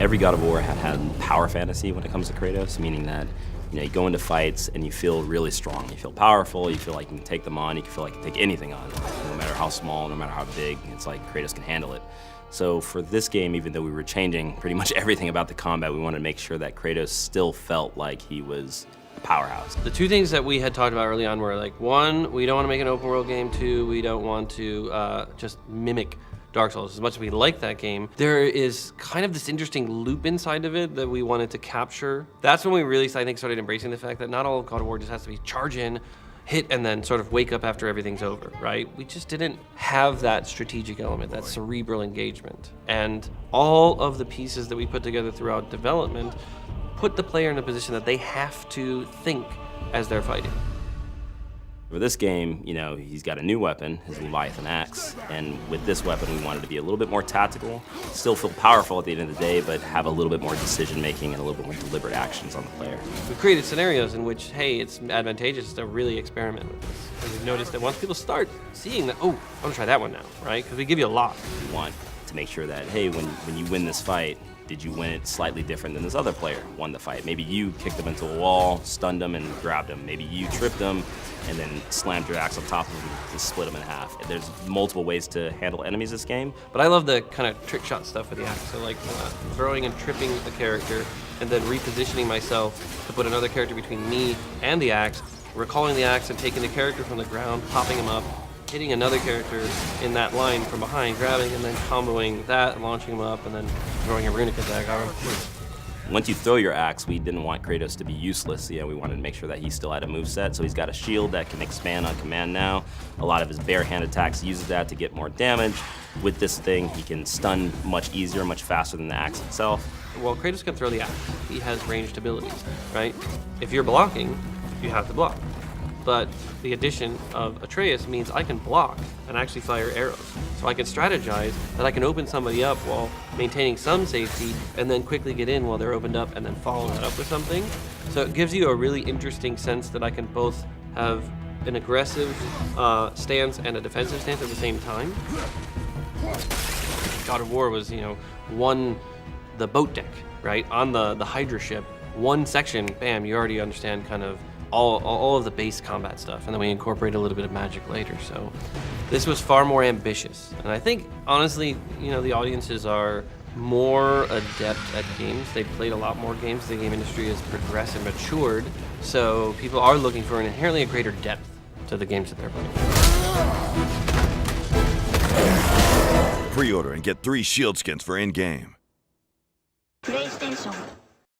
Every God of War had power fantasy when it comes to Kratos, meaning that you go into fights and you feel really strong. You feel powerful, you feel like you can take them on, you feel like you can take anything on, no matter how small, no matter how big, it's like Kratos can handle it. So for this game, even though we were changing pretty much everything about the combat, we wanted to make sure that Kratos still felt like he was a powerhouse. The two things that we had talked about early on were like, one, we don't want to make an open world game. Two, we don't want to just mimic Dark Souls. As much as we like that game, there is kind of this interesting loop inside of it that we wanted to capture. That's when we really, I think, started embracing the fact that not all of God of War just has to be charge in, hit, and then sort of wake up after everything's over, right? We just didn't have that strategic element, that cerebral engagement. And all of the pieces that we put together throughout development put the player in a position that they have to think as they're fighting. For this game, he's got a new weapon, his Leviathan axe, and with this weapon we wanted to be a little bit more tactical, still feel powerful at the end of the day, but have a little bit more decision making and a little bit more deliberate actions on the player. We created scenarios in which, hey, it's advantageous to really experiment with this. And we've noticed that once people start seeing that, oh, I'm gonna try that one now, right? Because we give you a lot. We want to make sure that, hey, when you win this fight, did you win it slightly different than this other player won the fight? Maybe you kicked him into a wall, stunned him, and grabbed him. Maybe you tripped him and then slammed your axe on top of him to split him in half. There's multiple ways to handle enemies this game. But I love the kind of trick shot stuff with the axe. So like throwing and tripping the character and then repositioning myself to put another character between me and the axe, recalling the axe and taking the character from the ground, popping him up, hitting another character in that line from behind, grabbing and then comboing that, launching him up, and then throwing a runic attack on him. Once you throw your axe, we didn't want Kratos to be useless. We wanted to make sure that he still had a moveset, so he's got a shield that can expand on command now. A lot of his bare hand attacks uses that to get more damage. With this thing, he can stun much easier, much faster than the axe itself. Well, Kratos can throw the axe. He has ranged abilities, right? If you're blocking, you have to block. But the addition of Atreus means I can block and actually fire arrows. So I can strategize that I can open somebody up while maintaining some safety and then quickly get in while they're opened up and then follow that up with something. So it gives you a really interesting sense that I can both have an aggressive stance and a defensive stance at the same time. God of War was, the boat deck, right? On the Hydra ship, one section, bam, you already understand kind of all of the base combat stuff, and then we incorporate a little bit of magic later. So this was far more ambitious, and I think honestly, the audiences are more adept at games. They've played a lot more games. The game industry has progressed and matured, so people are looking for inherently a greater depth to the games that they're playing. Pre-order and get 3 shield skins for in-game. PlayStation